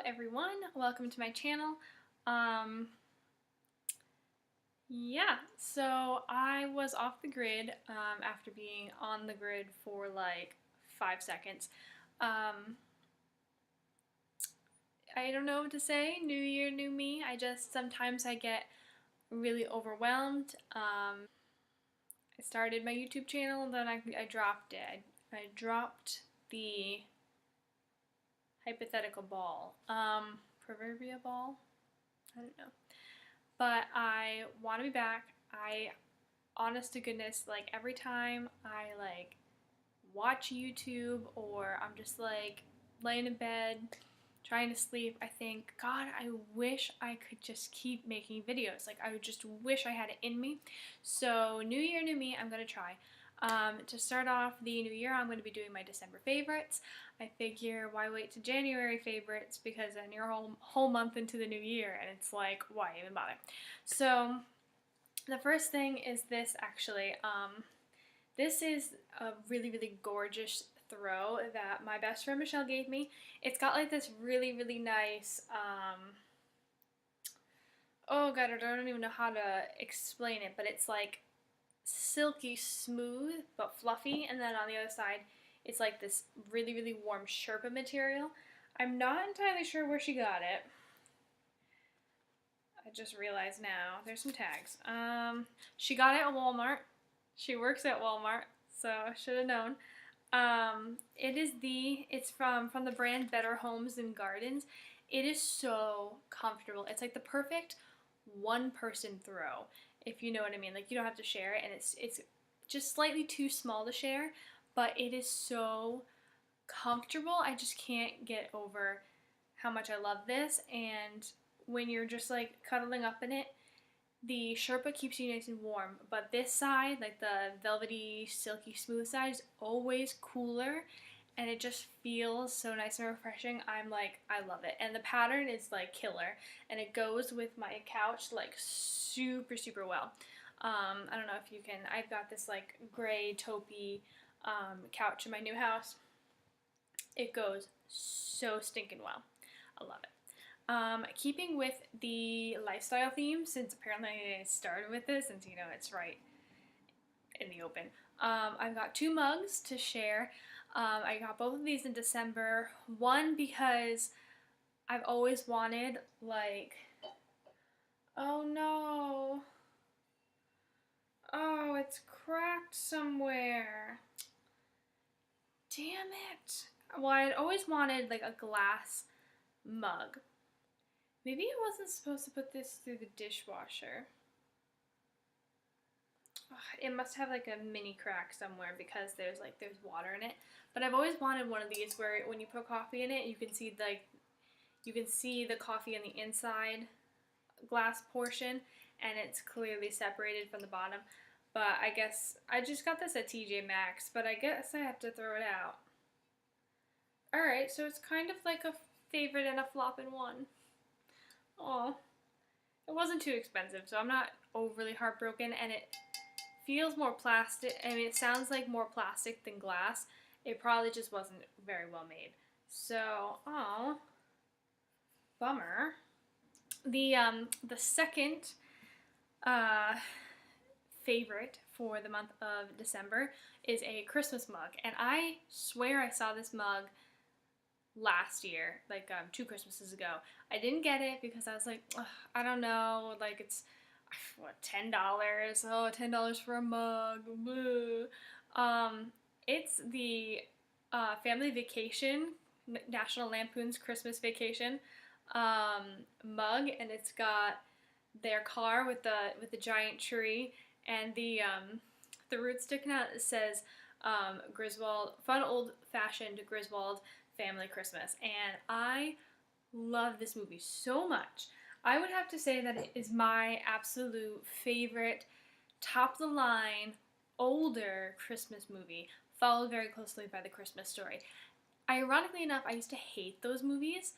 everyone, welcome to my channel. Yeah, so I was off the grid after being on the grid for like 5 seconds. I don't know what to say. New year, new me. Sometimes I get really overwhelmed. I started my YouTube channel and then I dropped it. I dropped the hypothetical ball. Proverbial ball? I don't know. But I want to be back. Honest to goodness, like every time I like watch YouTube or I'm just like laying in bed trying to sleep, I think, God, I wish I could just keep making videos. Like I just wish I had it in me. So new year, new me, I'm gonna try. To start off the new year, I'm going to be doing my December favorites. I figure why wait to January favorites, because then you're a whole month into the new year and it's like, why even bother? So the first thing is this actually. This is a really, really gorgeous throw that my best friend Michelle gave me. It's got like this really, really nice, oh god, I don't even know how to explain it, but it's like silky smooth but fluffy, and then on the other side it's like this really, really warm Sherpa material. I'm not entirely sure where she got it. I just realized now. There's some tags. She got it at Walmart. She works at Walmart, so I should have known. It's from the brand Better Homes and Gardens. It is so comfortable. It's like the perfect one-person throw, if you know what I mean. Like you don't have to share it, and it's just slightly too small to share, but it is so comfortable. I just can't get over how much I love this. And when you're just like cuddling up in it, the Sherpa keeps you nice and warm, but this side, like the velvety, silky, smooth side, is always cooler, and it just feels so nice and refreshing. I'm like, I love it. And the pattern is like killer, and it goes with my couch like super, super well. I don't know if you can, I've got this like gray taupey couch in my new house. It goes so stinking well. I love it. Keeping with the lifestyle theme, since apparently I started with this, since you know it's right in the open, I've got 2 mugs to share. I got both of these in December. One because I've always wanted, like, oh no, oh, it's cracked somewhere. Damn it. Well, I'd always wanted like a glass mug. Maybe I wasn't supposed to put this through the dishwasher. It must have like a mini crack somewhere because there's water in it. But I've always wanted one of these where when you put coffee in it, you can see the coffee on the inside glass portion, and it's clearly separated from the bottom. But I guess I just got this at TJ Maxx, but I guess I have to throw it out. Alright, so it's kind of like a favorite and a flop in one. Oh, it wasn't too expensive, so I'm not overly heartbroken, and it feels more plastic. I mean, it sounds like more plastic than glass. It probably just wasn't very well made. So, oh, bummer. The second favorite for the month of December is a Christmas mug, and I swear I saw this mug last year, like 2 Christmases ago. I didn't get it because I was like, I don't know, like it's what, $10? Oh, $10 for a mug. It's the Family Vacation, National Lampoon's Christmas Vacation mug, and it's got their car with the giant tree, and the root sticking out. It says Griswold, fun old-fashioned Griswold Family Christmas, and I love this movie so much. I would have to say that it is my absolute favorite, top-of-the-line, older Christmas movie, followed very closely by The Christmas Story. Ironically enough, I used to hate those movies.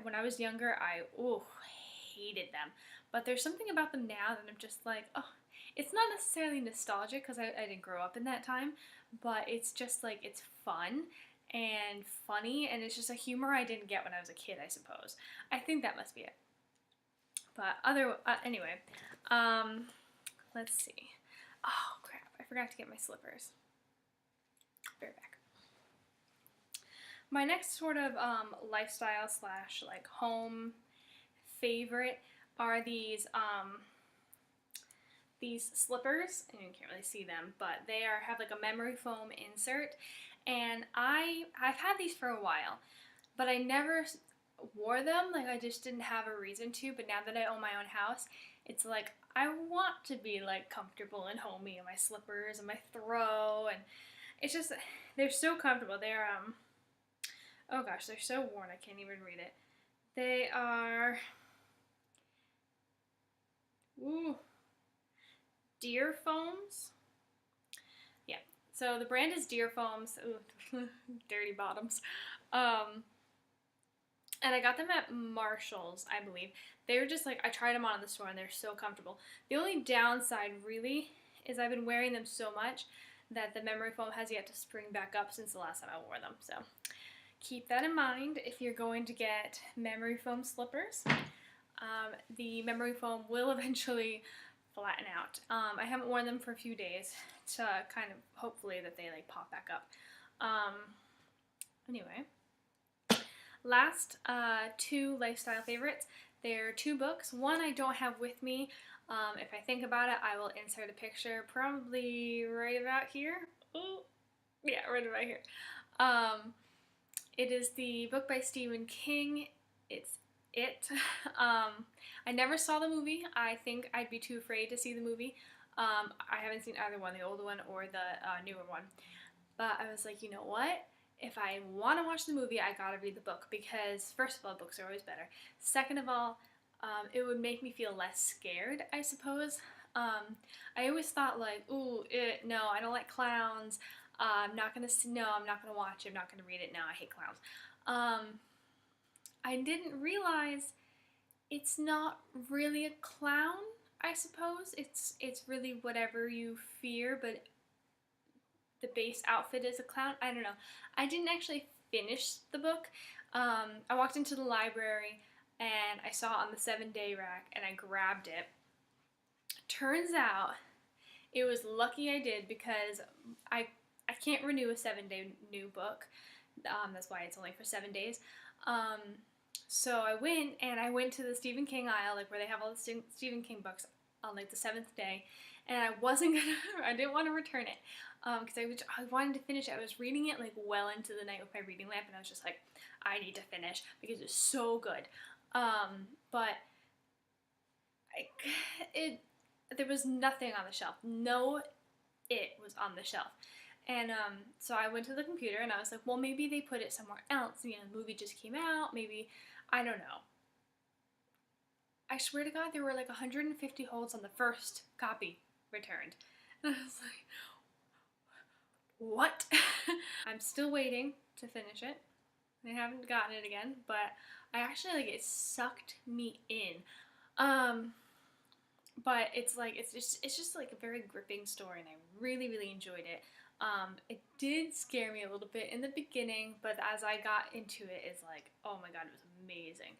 When I was younger, I hated them. But there's something about them now that I'm just like, oh, it's not necessarily nostalgic because I didn't grow up in that time, but it's just like, it's fun. and funny, and it's just a humor I didn't get when I was a kid, I suppose. I think that must be it. But anyway, let's see. Oh crap, I forgot to get my slippers. Be right back. My next sort of lifestyle slash like home favorite are these slippers, and you can't really see them, but they have like a memory foam insert, and I've had these for a while, but I never wore them. Like, I just didn't have a reason to. But now that I own my own house, it's like I want to be like comfortable and homey in my slippers and my throw, and it's just, they're so comfortable. They're oh gosh, they're so worn I can't even read it. They are Deer Foams. Yeah, so the brand is Deer Foams. Ooh, dirty bottoms. And I got them at Marshall's, I believe. They were just like, I tried them on in the store and they're so comfortable. The only downside really is I've been wearing them so much that the memory foam has yet to spring back up since the last time I wore them. So keep that in mind if you're going to get memory foam slippers. The memory foam will eventually flatten out. I haven't worn them for a few days to kind of hopefully that they like pop back up. Anyway, last two lifestyle favorites. They're two books. One I don't have with me. If I think about it, I will insert a picture probably right about here. Ooh, yeah, right about here. It is the book by Stephen King. It's It. I never saw the movie. I think I'd be too afraid to see the movie. I haven't seen either one, the older one or the newer one. But I was like, you know what? If I want to watch the movie, I gotta read the book, because first of all, books are always better. Second of all, it would make me feel less scared, I suppose. I always thought like, ooh, no, I don't like clowns. I'm not gonna watch it. I'm not gonna read it. No, I hate clowns. I didn't realize it's not really a clown, I suppose. It's really whatever you fear, but the base outfit is a clown. I don't know. I didn't actually finish the book. I walked into the library and I saw it on the 7-day rack and I grabbed it. Turns out it was lucky I did, because I can't renew a 7-day new book. That's why it's only for 7 days. So I went to the Stephen King aisle, like where they have all the Stephen King books, on like the 7th day, and I didn't want to return it, because I wanted to finish it. I was reading it like well into the night with my reading lamp, and I was just like, I need to finish because it's so good. But there was nothing on the shelf. No, it was on the shelf. And so I went to the computer and I was like, well, maybe they put it somewhere else. You know, the movie just came out. Maybe, I don't know. I swear to God, there were like 150 holds on the first copy returned. And I was like, what? I'm still waiting to finish it. I haven't gotten it again, but I actually, like, it sucked me in. But it's just like a very gripping story, and I really, really enjoyed it. It did scare me a little bit in the beginning, but as I got into it, it's like, oh my God, it was amazing.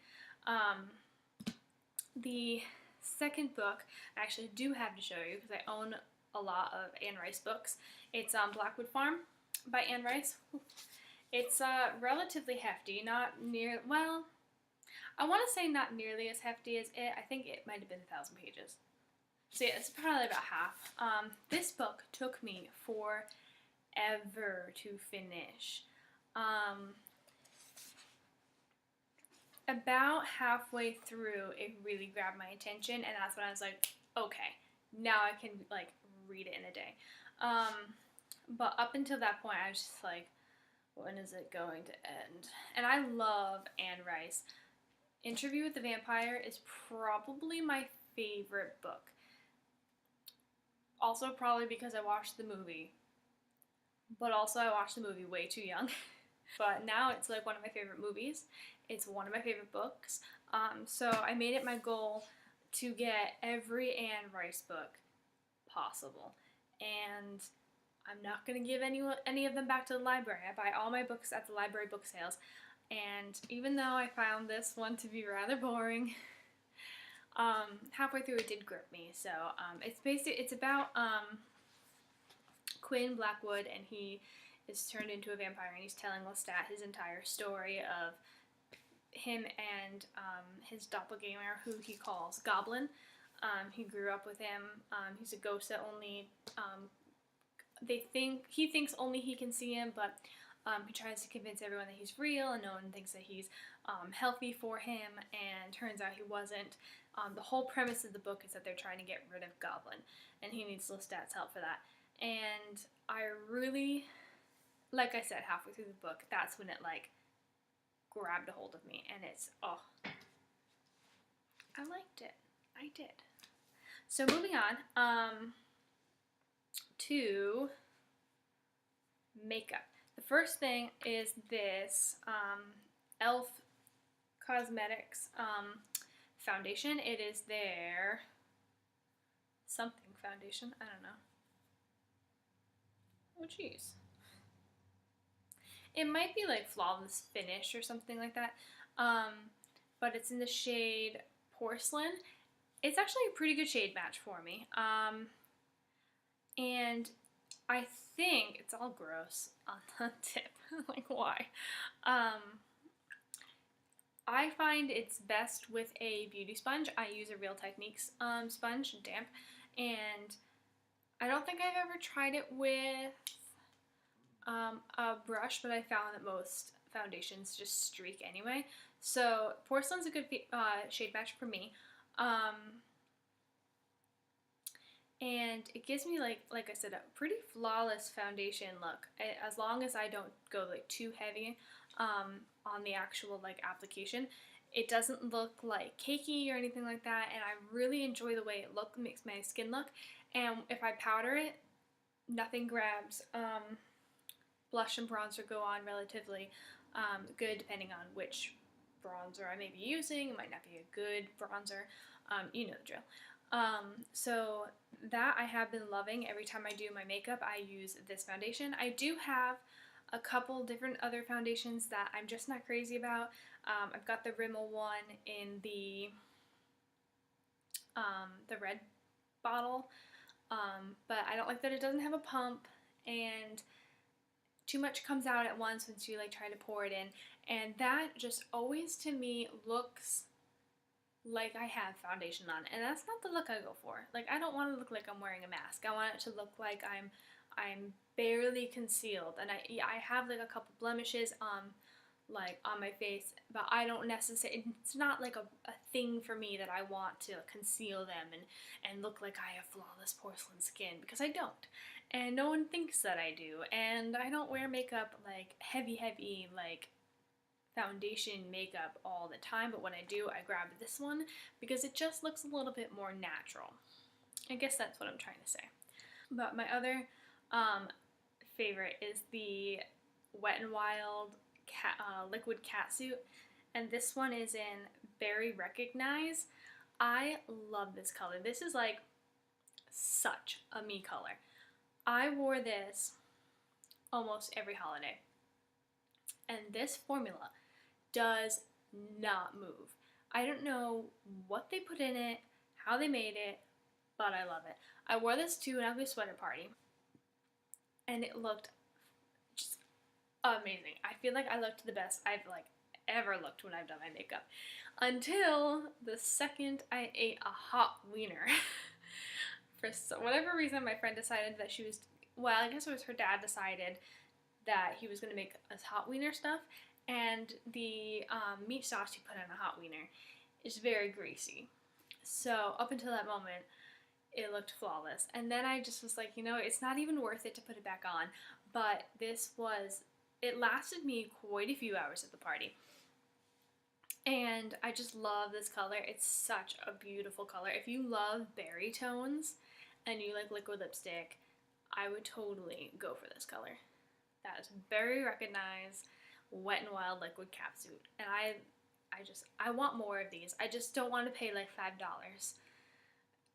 The second book I actually do have to show you, because I own a lot of Anne Rice books. It's Blackwood Farm by Anne Rice. It's relatively hefty, well, I want to say not nearly as hefty as it. I think it might have been 1,000 pages. So yeah, it's probably about half. This book took me forever to finish. About halfway through, it really grabbed my attention, and that's when I was like, okay, now I can like read it in a day. But up until that point, I was just like, when is it going to end? And I love Anne Rice. Interview with the Vampire is probably my favorite book. Also probably because I watched the movie. But also I watched the movie way too young. But now it's like one of my favorite movies. It's one of my favorite books. So I made it my goal to get every Anne Rice book possible. And I'm not going to give any of them back to the library. I buy all my books at the library book sales. And even though I found this one to be rather boring, halfway through it did grip me. So it's about Quinn Blackwood, and he is turned into a vampire, and he's telling Lestat his entire story of him and his doppelganger, who he calls Goblin. He grew up with him. He's a ghost that only he thinks only he can see him, but he tries to convince everyone that he's real, and no one thinks that he's healthy for him, and turns out he wasn't. The whole premise of the book is that they're trying to get rid of Goblin, and he needs Lestat's help for that. And I really, like I said, halfway through the book, that's when it like grabbed a hold of me, and it's, oh, I liked it. I did. So moving on to makeup. The first thing is this e.l.f. Cosmetics foundation. It is their something foundation. I don't know. Oh, jeez. It might be like Flawless Finish or something like that. But it's in the shade Porcelain. It's actually a pretty good shade match for me. And I think it's all gross on the tip. Like, why? I find it's best with a beauty sponge. I use a Real Techniques sponge, damp, and I don't think I've ever tried it with a brush, but I found that most foundations just streak anyway. So Porcelain's a good shade match for me. And it gives me, like I said, a pretty flawless foundation look, as long as I don't go like too heavy on the actual like application. It doesn't look like cakey or anything like that, and I really enjoy the way it makes my skin look. And if I powder it, nothing grabs. Blush and bronzer go on relatively good, depending on which bronzer I may be using. It might not be a good bronzer. You know the drill. So that I have been loving. Every time I do my makeup, I use this foundation. I do have a couple different other foundations that I'm just not crazy about. I've got the Rimmel one in the red bottle, but I don't like that it doesn't have a pump, and too much comes out at once once you like try to pour it in, and that just always to me looks like I have foundation on, and that's not the look I go for. Like, I don't want to look like I'm wearing a mask. I want it to look like I'm barely concealed, and I have like a couple blemishes like on my face, but I don't necessarily, it's not like a thing for me that I want to conceal them and look like I have flawless porcelain skin, because I don't, and no one thinks that I do. And I don't wear makeup like heavy like foundation makeup all the time, but when I do, I grab this one because it just looks a little bit more natural. I guess that's what I'm trying to say. But my other favorite is the Wet n Wild liquid catsuit, and this one is in Berry Recognize. I love this color. This is like such a me color. I wore this almost every holiday, and this formula does not move. I don't know what they put in it, how they made it, but I love it. I wore this to an ugly sweater party, and it looked just amazing. I feel like I looked the best I've like ever looked when I've done my makeup, until the second I ate a hot wiener. For whatever reason, my friend decided that she was, well, I guess it was her dad decided that he was going to make us hot wiener stuff, and the meat sauce he put in a hot wiener is very greasy. So up until that moment, it looked flawless. And then I just was like, you know, it's not even worth it to put it back on. But it lasted me quite a few hours at the party. And I just love this color. It's such a beautiful color. If you love berry tones and you like liquid lipstick, I would totally go for this color. That is Berry Recognize Wet n Wild liquid catsuit. And I want more of these. I just don't want to pay like $5.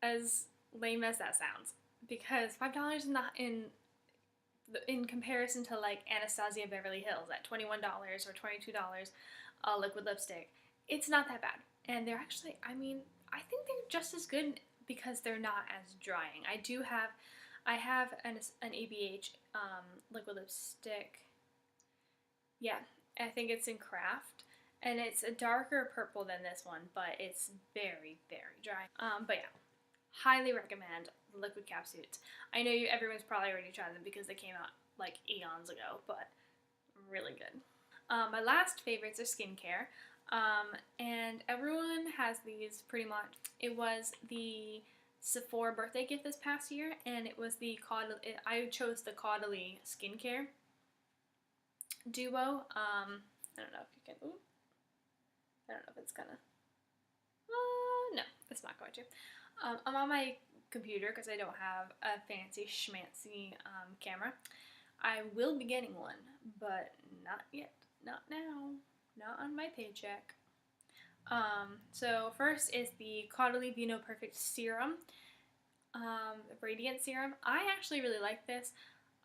As lame as that sounds, because $5 in in comparison to like Anastasia Beverly Hills at $21 or $22 a liquid lipstick, it's not that bad. And they're actually, I mean, I think they're just as good because they're not as drying. I have an ABH liquid lipstick. Yeah, I think it's in Craft, and it's a darker purple than this one, but it's very, very dry. But yeah, highly recommend the liquid cap suits. I know everyone's probably already tried them because they came out like eons ago, but really good. My last favorites are skincare, and everyone has these pretty much. It was the Sephora birthday gift this past year, and it was the I chose the Caudalie skincare duo. I don't know if you can. Ooh, I don't know if it's gonna. No, it's not going to. I'm on my computer because I don't have a fancy schmancy camera. I will be getting one, but not yet. Not now. Not on my paycheck. So first is the Caudalie Vino Perfect Serum, Radiant Serum. I actually really like this.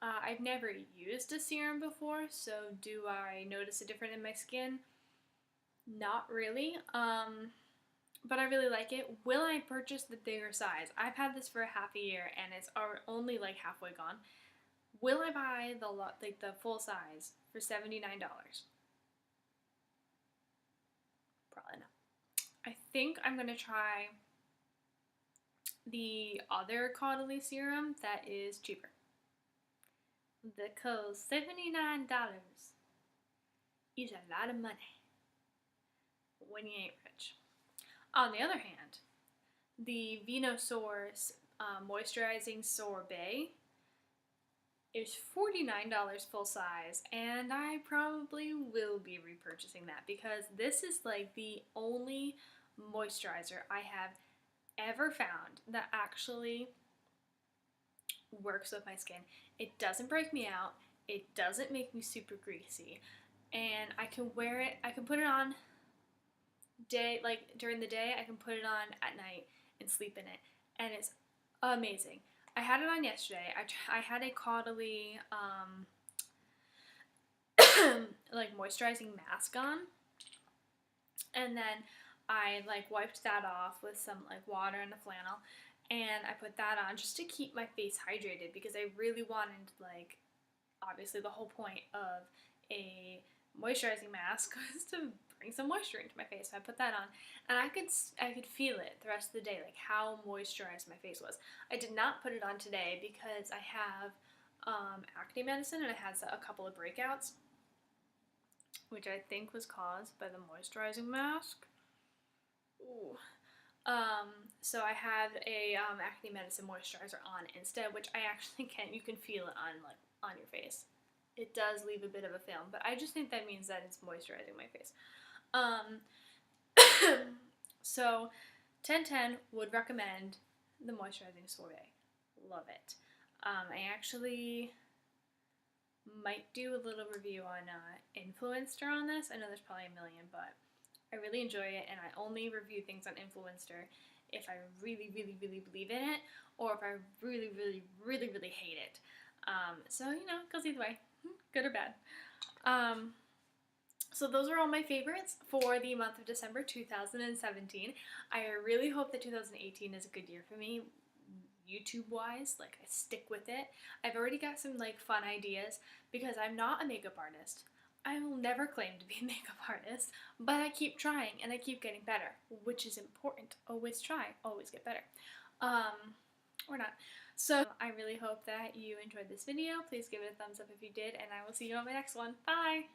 I've never used a serum before, so do I notice a difference in my skin? Not really. But I really like it. Will I purchase the bigger size? I've had this for half a year and it's only like halfway gone. Will I buy the full size for $79? Probably not. I think I'm gonna try the other Caudalie serum that is cheaper. That costs $79 is a lot of money when you ain't rich. On the other hand, the Vinosource Moisturizing Sorbet is $49 full size, and I probably will be repurchasing that because this is like the only moisturizer I have ever found that actually works with my skin. It doesn't break me out, it doesn't make me super greasy, and I can wear it, I can put it on during the day, I can put it on at night and sleep in it, and it's amazing. I had it on yesterday. I had a Caudalie like moisturizing mask on, and then I like wiped that off with some like water and a flannel, and I put that on just to keep my face hydrated because I really wanted, like, obviously the whole point of a moisturizing mask was to bring some moisture into my face. So I put that on, and I could feel it the rest of the day, like how moisturized my face was. I did not put it on today because I have acne medicine and it has a couple of breakouts, which I think was caused by the moisturizing mask. Ooh. So I had a acne medicine moisturizer on instead, which I actually you can feel it on your face. It does leave a bit of a film, but I just think that means that it's moisturizing my face. So 10/10 would recommend the moisturizing sorbet. Love it. I actually might do a little review on Influencer on this. I know there's probably a million, but I really enjoy it, and I only review things on Influencer if I really, really, really believe in it, or if I really, really, really, really hate it. So, it goes either way, good or bad. So those are all my favorites for the month of December 2017. I really hope that 2018 is a good year for me, YouTube-wise. Like, I stick with it. I've already got some, like, fun ideas because I'm not a makeup artist. I will never claim to be a makeup artist, but I keep trying and I keep getting better, which is important. Always try, always get better. Or not. So I really hope that you enjoyed this video. Please give it a thumbs up if you did, and I will see you on my next one. Bye!